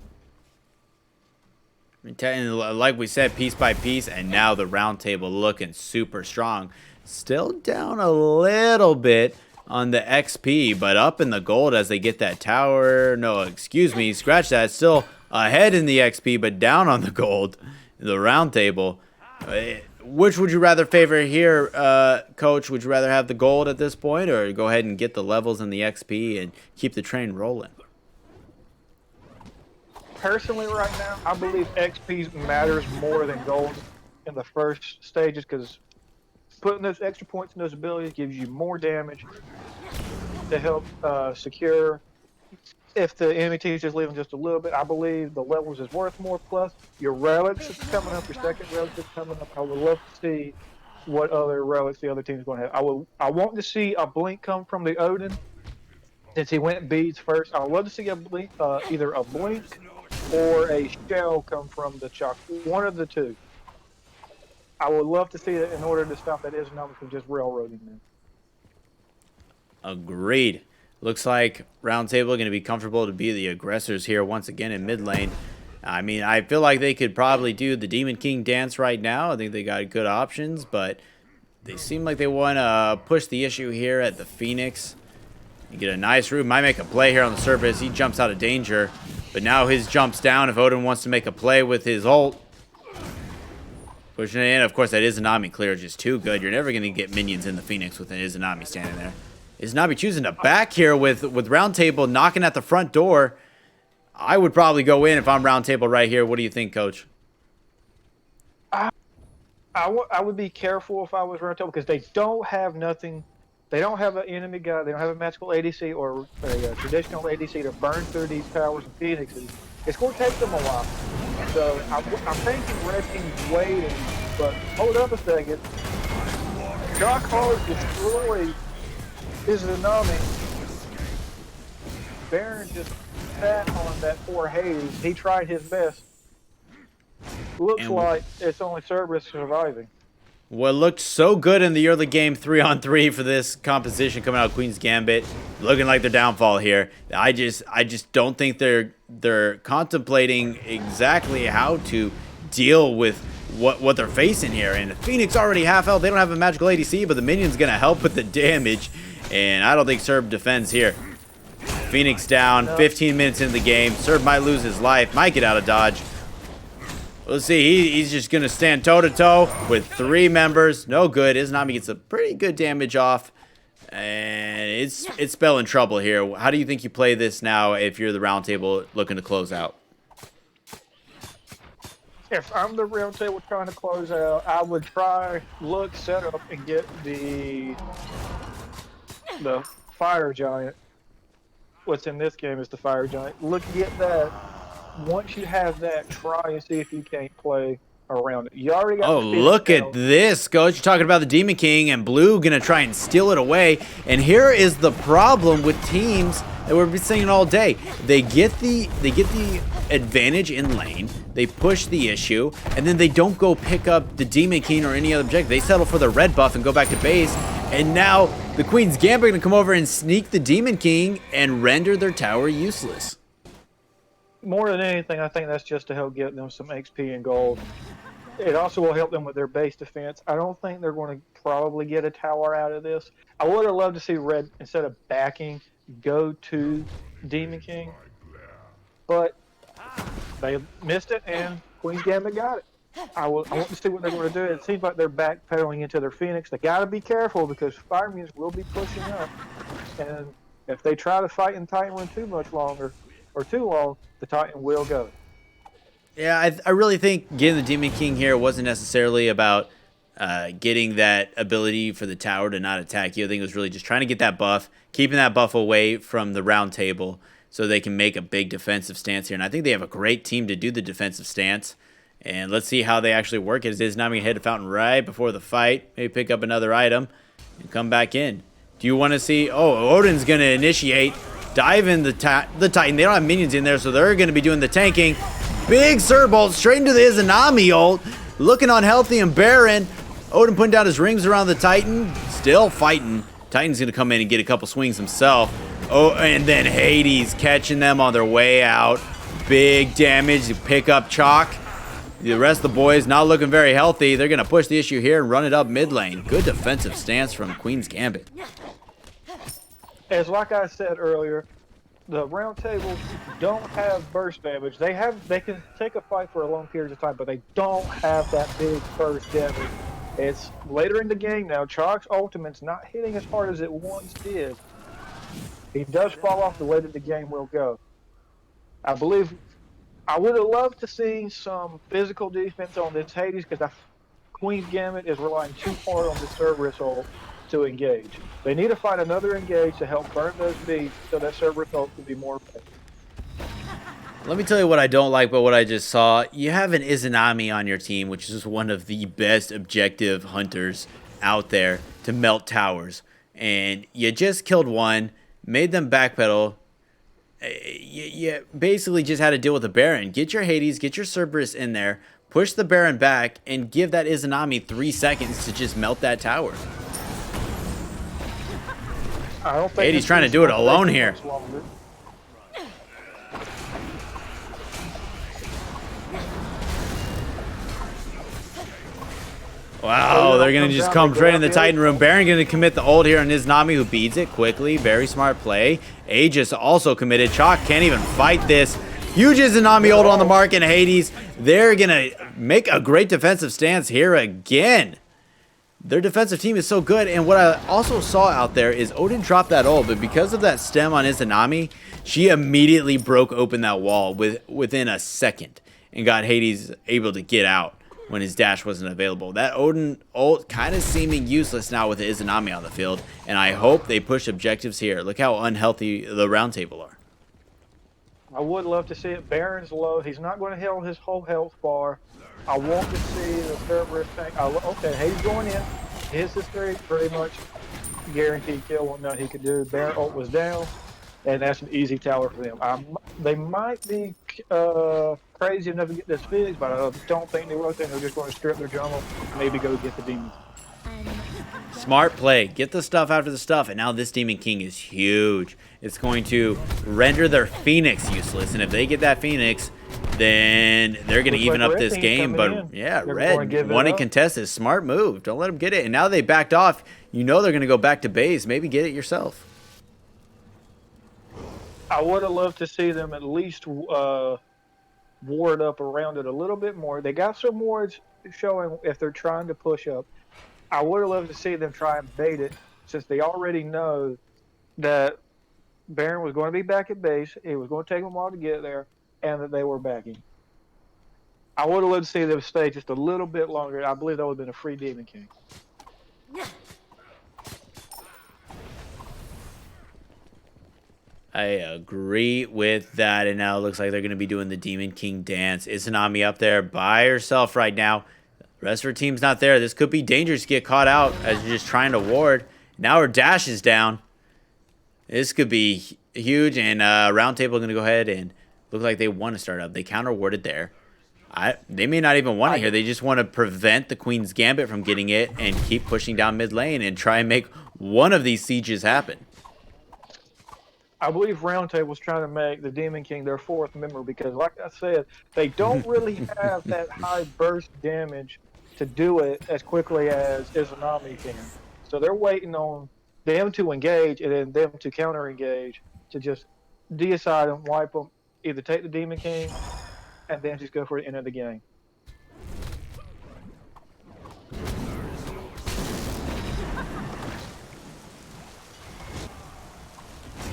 And like we said, piece by piece, and now the round table looking super strong. Still down a little bit on the XP, but up in the gold as they get that tower. No, excuse me, scratch that. Still ahead in the XP, but down on the gold. The round table. Which would you rather favor here, Coach? Would you rather have the gold at this point, or go ahead and get the levels and the XP and keep the train rolling? Personally, right now, I believe XP matters more than gold in the first stages, because putting those extra points in those abilities gives you more damage to help secure. If the enemy team is just leaving just a little bit, I believe the levels is worth more. Plus, your relics is coming up, your second relic is coming up. I would love to see what other relics the other team is going to have. I want to see a blink come from the Odin, since he went beads first. I would love to see a blink, either a blink or a shell come from the Chalk. One of the two. I would love to see it in order to stop that Izanami from just railroading them. Agreed. Looks like round table going to be comfortable to be the aggressors here once again in mid lane. I mean, I feel like they could probably do the Demon King dance right now. I think they got good options, but they seem like they want to push the issue here at the Phoenix. You get a nice root. Might make a play here on the surface. He jumps out of danger, but now his jumps down if Odin wants to make a play with his ult. Pushing it in. Of course, that Izanami clear is just too good. You're never going to get minions in the Phoenix with an Izanami standing there. Izanami choosing to back here with round table knocking at the front door. I would probably go in if I'm round table right here. What do you think, Coach? I would be careful if I was round table, because they don't have nothing. They don't have an enemy guy. They don't have a magical ADC or a traditional ADC to burn through these towers and phoenixes. It's going to take them a while. So I'm thinking Red Team's waiting, but hold up a second. Jock Hard destroyed Izanami. Baron just that on that poor Hades. He tried his best. Looks like it's only Cerberus surviving. What looked so good in the early game 3-on-3 for this composition coming out of Queen's Gambit, looking like their downfall here. I just don't think they're contemplating exactly how to deal with what they're facing here. And Phoenix already half health. They don't have a magical ADC, but the minion's gonna help with the damage. And I don't think Serb defends here. Phoenix down, 15 minutes into the game. Serb might lose his life, might get out of dodge. Let's see, he's just going to stand toe-to-toe with 3 members. No good. Izanami gets a pretty good damage off. And it's spelling trouble here. How do you think you play this now if you're the round table looking to close out? If I'm the round table trying to close out, I would try, look, set up, and get the fire giant. What's in this game is the fire giant. Look, get that. Once you have that, try and see if you can't play around it. You already got. Oh, look at this, Coach. You're talking about the Demon King and Blue gonna try and steal it away. And here is the problem with teams that we've been saying all day. They get the advantage in lane. They push the issue, and then they don't go pick up the Demon King or any other objective. They settle for the red buff and go back to base. And now the Queen's Gambit gonna come over and sneak the Demon King and render their tower useless. More than anything, I think that's just to help get them some XP and gold. It also will help them with their base defense. I don't think they're going to probably get a tower out of this. I would have loved to see Red, instead of backing, go to Demon King. But they missed it, and Queen's Gambit got it. I want to see what they're going to do. It seems like they're backpedaling into their Phoenix. They got to be careful because Fire Mutants will be pushing up. And if they try to fight in Titan Run too much longer, or too long, the Titan will go. Yeah, I really think getting the Demon King here wasn't necessarily about getting that ability for the tower to not attack you. I think it was really just trying to get that buff, keeping that buff away from the round table so they can make a big defensive stance here. And I think they have a great team to do the defensive stance. And let's see how they actually work. It is now going to hit a fountain right before the fight. Maybe pick up another item and come back in. Do you want to see... Oh, Odin's going to initiate... Dive in the Titan. They don't have minions in there, so they're going to be doing the tanking. Big Surb ult straight into the Izanami ult. Looking unhealthy and barren. Odin putting down his rings around the Titan. Still fighting. Titan's going to come in and get a couple swings himself. Oh, and then Hades catching them on their way out. Big damage to pick up Chalk. The rest of the boys not looking very healthy. They're going to push the issue here and run it up mid lane. Good defensive stance from Queen's Gambit. As like I said earlier, the round tables don't have burst damage. They can take a fight for a long period of time, but they don't have that big burst damage. It's later in the game now. Chalk's ultimate's not hitting as hard as it once did. He does fall off the way that the game will go. I believe I would have loved to see some physical defense on this Hades because Queen's Gambit is relying too hard on the Cerberus ult to engage. They need to find another engage to help burn those beats so that Cerberus ult can be more effective. Let me tell you what I don't like about what I just saw. You have an Izanami on your team, which is one of the best objective hunters out there to melt towers. And you just killed one, made them backpedal. You basically just had to deal with the Baron. Get your Hades, get your Cerberus in there, push the Baron back, and give that Izanami 3 seconds to just melt that tower. I don't think Hades trying to do it alone here. Wow, they're going to just come straight in the Titan room. Baron going to commit the ult here on Izanami, who beats it quickly. Very smart play. Aegis also committed. Chalk can't even fight this. Huge Izanami ult on the mark, and Hades, they're going to make a great defensive stance here again. Their defensive team is so good, and what I also saw out there is Odin dropped that ult, but because of that stem on Izanami, she immediately broke open that wall within a second and got Hades able to get out when his dash wasn't available. That Odin ult kind of seeming useless now with the Izanami on the field, and I hope they push objectives here. Look how unhealthy the round table are. I would love to see it. Baron's low. He's not going to heal his whole health bar. I want to see the Cerberus tank. Okay, Hades going in. His is pretty much guaranteed kill. What nothing he could do. Baron ult was down. and that's an easy tower for them. They might be crazy enough to get this Phoenix, but I don't think they will. Think they're just going to strip their jungle, maybe go get the Demon. Smart play. Get the stuff after the stuff, and now this Demon King is huge. It's going to render their Phoenix useless, and if they get that Phoenix, then they're going to even up this game. But yeah, Red wanting to contest is smart move. Don't let them get it. And now they backed off. You know they're going to go back to base. Maybe get it yourself. I would have loved to see them at least ward up around it a little bit more. They got some wards showing if they're trying to push up. I would have loved to see them try and bait it, since they already know that Baron was going to be back at base. It was going to take them a while to get there, and that they were backing. I would have loved to see them stay just a little bit longer. I believe that would have been a free Demon King. I agree with that, and now it looks like they're going to be doing the Demon King dance. Izanami up there by herself right now. The rest of her team's not there. This could be dangerous to get caught out as you're just trying to ward. Now her dash is down. This could be huge, and Roundtable going to go ahead and look like they want to start up. They counter-warded there. They may not even want it here. They just want to prevent the Queen's Gambit from getting it and keep pushing down mid lane and try and make one of these sieges happen. I believe Roundtable's trying to make the Demon King their fourth member because, like I said, they don't really have that high burst damage to do it as quickly as Izanami can. So they're waiting on them to engage and then them to counter-engage to just deicide them, wipe them, either take the Demon King and then just go for the end of the game.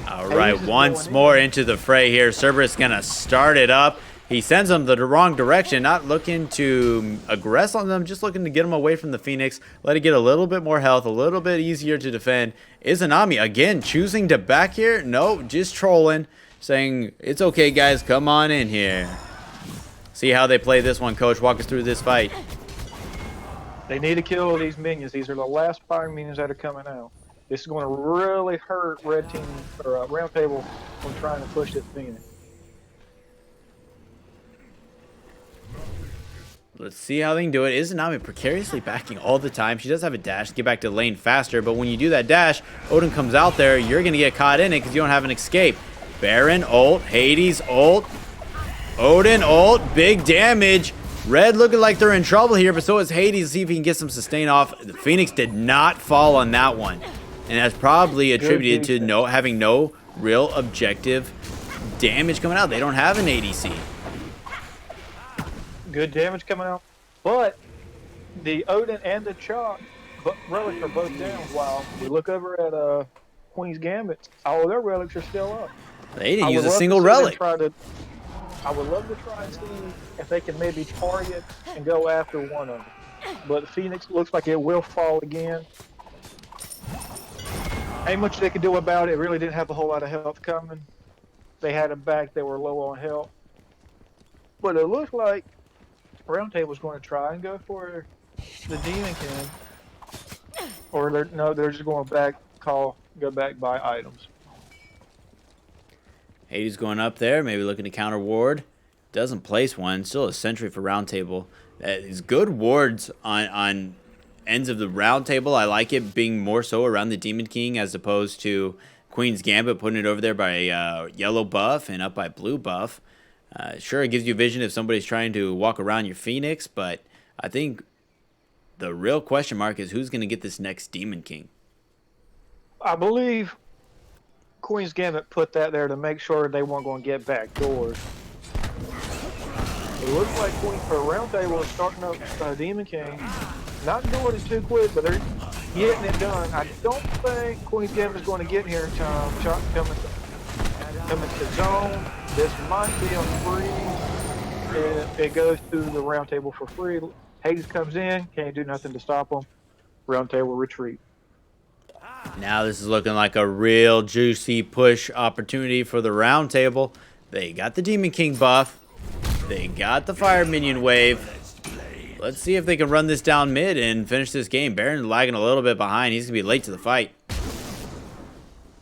All right, once more into the fray here. Cerberus going to start it up. He sends them the wrong direction, not looking to aggress on them, just looking to get them away from the Phoenix, let it get a little bit more health, a little bit easier to defend. Izanami, again, choosing to back here? No, just trolling, saying, it's okay, guys, come on in here. See how they play this one, Coach. Walk us through this fight. They need to kill these minions. These are the last fire minions that are coming out. This is going to really hurt Red Team or Roundtable when trying to push this Phoenix. Let's see how they can do it. Izanami precariously backing all the time. She does have a dash to get back to the lane faster, but when you do that dash, Odin comes out there, you're going to get caught in it because you don't have an escape. Baron ult, Hades ult, Odin ult, big damage. Red looking like they're in trouble here, but so is Hades. See if he can get some sustain off. The Phoenix did not fall on that one. And that's probably attributed to having no real objective damage coming out. They don't have an ADC. Good damage coming out. But the Odin and the Chalk relics are both down while we look over at Queen's Gambit. All of their relics are still up. They didn't use a single relic. I would love to try and see if they can maybe target and go after one of them. But Phoenix looks like it will fall again. Ain't much they could do about it. It really didn't have a whole lot of health coming. They had them back. They were low on health. But it looks like Roundtable's going to try and go for the Demon King. Or they're just going to go back by items. Hades going up there, maybe looking to counter ward. Doesn't place one. Still a sentry for Roundtable. That is good wards on ends of the Roundtable. I like it being more so around the Demon King as opposed to Queen's Gambit, putting it over there by yellow buff and up by blue buff. Sure, it gives you vision if somebody's trying to walk around your Phoenix, but I think the real question mark is who's going to get this next Demon King. I believe Queen's Gambit put that there to make sure they weren't going to get back doors. It looks like Roundtable is starting up Demon King. Not doing it too quick, but they're getting it done. I don't think Queen's Gambit is going to get here in time. Chalk coming to zone. This might be a free. It goes to the Roundtable for free. Hades comes in, can't do nothing to stop them. Roundtable retreat. Now this is looking like a real juicy push opportunity for the Roundtable. They got the Demon King buff. They got the Fire Minion wave. Let's see if they can run this down mid and finish this game. Baron lagging a little bit behind. He's going to be late to the fight.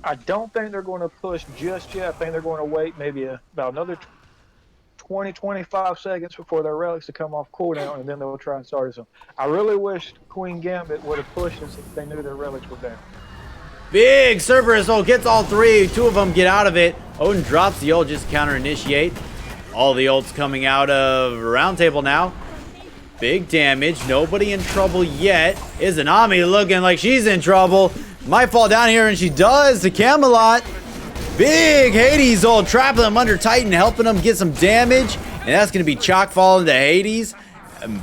I don't think they're going to push just yet. I think they're going to wait maybe about another 20, 25 seconds before their relics to come off cooldown, and then they'll try and start some. I really wish Queen Gambit would have pushed it since they knew their relics were down. Big Cerberus gets all three. Two of them get out of it. Odin drops the ult, just counter initiate. All the ults coming out of Round Table now. Big damage. Nobody in trouble yet. Izanami looking like she's in trouble. Might fall down here, and she does to Camelot. Big Hades ult, trapping them under Titan, helping them get some damage. And that's going to be Chalk falling to Hades.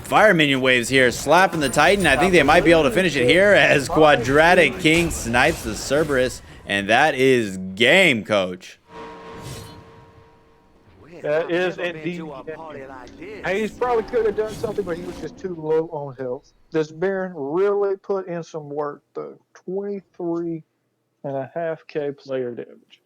Fire minion waves here, slapping the Titan. I think they might be able to finish it here as Quadratic King snipes the Cerberus. And that is game, coach. That is indeed. Hayes probably could have done something, but he was just too low on health. This Baron really put in some work, though. 23.5k player damage.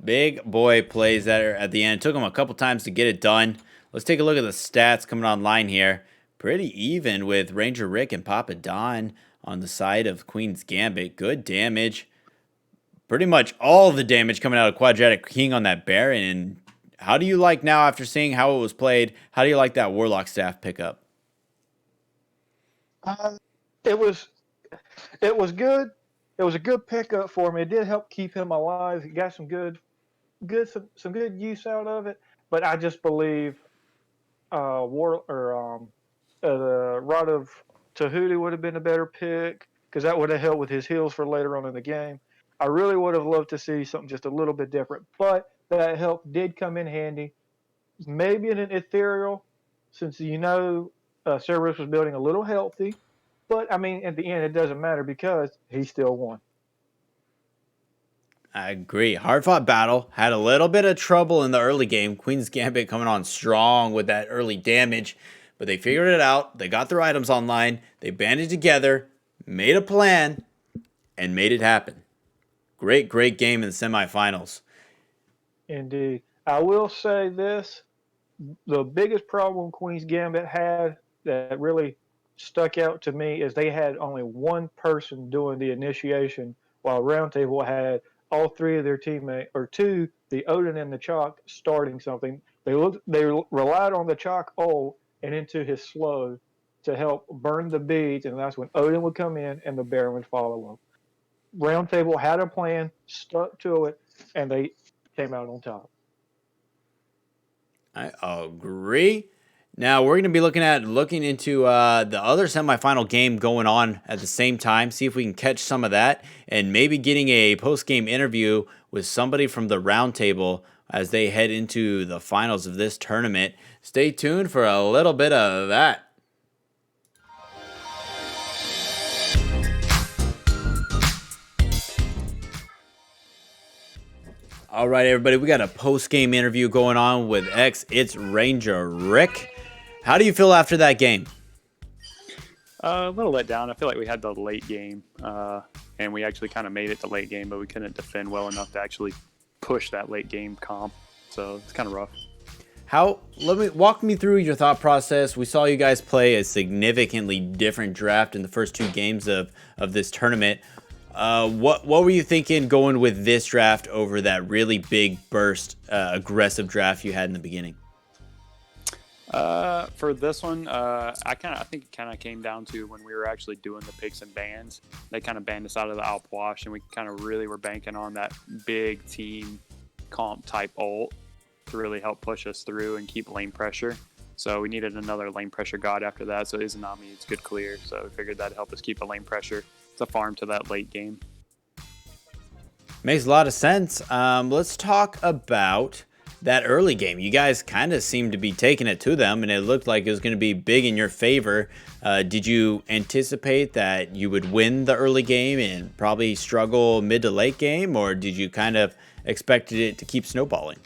Big boy plays there at the end. Took him a couple times to get it done. Let's take a look at the stats coming online here. Pretty even with Ranger Rick and Papa Don on the side of Queen's Gambit. Good damage. Pretty much all the damage coming out of Quadratic King on that Baron. And how do you like now, after seeing how it was played, how do you like that Warlock staff pickup? It was good. It was a good pickup for him. It did help keep him alive. He got some good use out of it. But I just believe the Rod of Tahuti would have been a better pick, because that would have helped with his heals for later on in the game. I really would have loved to see something just a little bit different, but that help did come in handy. Maybe in an ethereal, since Cerberus was building a little healthy, but I mean, at the end, it doesn't matter because he still won. I agree. Hard fought battle. Had a little bit of trouble in the early game. Queen's Gambit coming on strong with that early damage, but they figured it out. They got their items online. They banded together, made a plan, and made it happen. Great game in the semifinals. Indeed. I will say this. The biggest problem Queen's Gambit had that really stuck out to me is they had only one person doing the initiation, while Round Table had all three of their teammates, or two, the Odin and the Chalk, starting something. They relied on the Chalk ult and into his slow to help burn the beads, and that's when Odin would come in and the Baron would follow up. Round Table had a plan, stuck to it, and they came out on top. I agree. Now we're going to be looking into the other semifinal game going on at the same time. See if we can catch some of that, and maybe getting a post-game interview with somebody from the Round Table as they head into the finals of this tournament. Stay tuned for a little bit of that. All right, everybody, we got a post-game interview going on with It's Ranger Rick. How do you feel after that game? A little let down. I feel like we had the late game, and we actually kind of made it to late game, but we couldn't defend well enough to actually push that late game comp. So it's kind of rough. Walk me through your thought process. We saw you guys play a significantly different draft in the first two games of this tournament. What were you thinking going with this draft over that really big burst, aggressive draft you had in the beginning? For this one, I think it kind of came down to when we were actually doing the picks and bans. They kind of banned us out of the Alp Wash, and we kind of really were banking on that big team comp type ult to really help push us through and keep lane pressure. So we needed another lane pressure god after that. So Izanami is good clear. So we figured that'd help us keep a lane pressure to farm to that late game. Makes a lot of sense. Let's talk about that early game. You guys kind of seemed to be taking it to them, and it looked like it was going to be big in your favor. Did you anticipate that you would win the early game and probably struggle mid to late game, or did you kind of expected it to keep snowballing?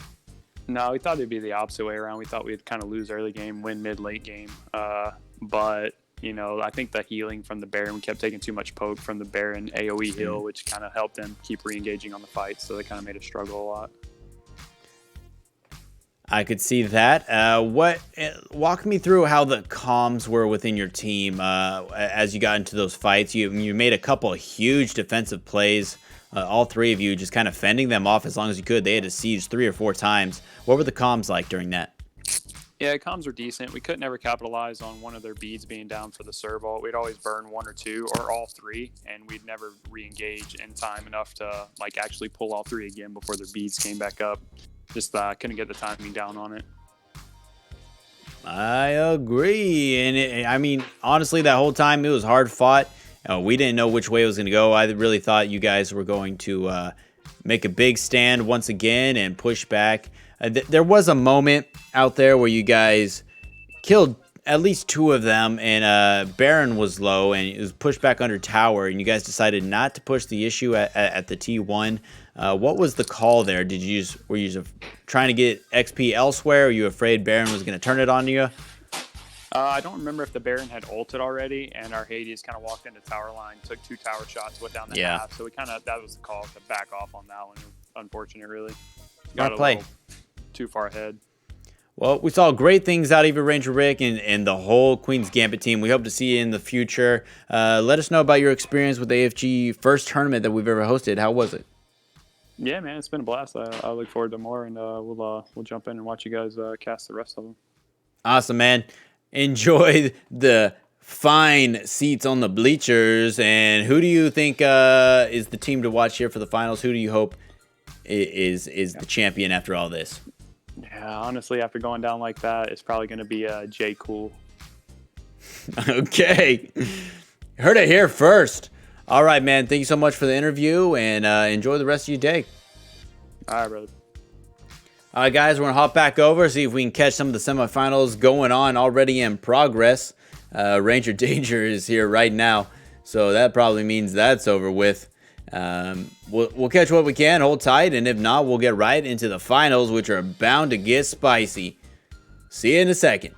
No, we thought it'd be the opposite way around. We thought we'd kind of lose early game, win mid, late game. But I think the healing from the Baron, we kept taking too much poke from the Baron AoE heal, which kind of helped them keep re-engaging on the fight. So they kind of made us struggle a lot. I could see that. Walk me through how the comms were within your team as you got into those fights. You made a couple of huge defensive plays. All three of you just kind of fending them off as long as you could. They had to siege 3 or 4 times. What were the comms like during that? Yeah, comms were decent. We couldn't ever capitalize on one of their beads being down for the serval. We'd always burn 1 or 2 or all 3, and we'd never re-engage in time enough to like actually pull all 3 again before their beads came back up. Just couldn't get the timing down on it. I agree. And I mean, honestly, that whole time it was hard fought. We didn't know which way it was going to go. I really thought you guys were going to make a big stand once again and push back. There was a moment out there where you guys killed at least 2 of them, and Baron was low, and it was pushed back under tower, and you guys decided not to push the issue at the T1. What was the call there? Were you just trying to get XP elsewhere? Or were you afraid Baron was going to turn it on you? I don't remember if the Baron had ulted already, and our Hades kind of walked into tower line, took 2 tower shots, went down the half. So we that was the call to back off on that one. It was unfortunate, really. Got a little too far ahead. Well, we saw great things out of you, Ranger Rick, and the whole Queen's Gambit team. We hope to see you in the future. Let us know about your experience with the AFG first tournament that we've ever hosted. How was it? Yeah, man, it's been a blast. I look forward to more, and we'll jump in and watch you guys cast the rest of them. Awesome, man. Enjoy the fine seats on the bleachers. And who do you think is the team to watch here for the finals? Who do you hope is the champion after all this? Yeah, honestly, after going down like that, it's probably going to be J. Cool. Okay. Heard it here first. All right, man. Thank you so much for the interview, and enjoy the rest of your day. All right, brother. All right, guys, we're going to hop back over, see if we can catch some of the semifinals going on already in progress. Ranger Danger is here right now, so that probably means that's over with. We'll catch what we can, hold tight, and if not, we'll get right into the finals, which are bound to get spicy. See you in a second.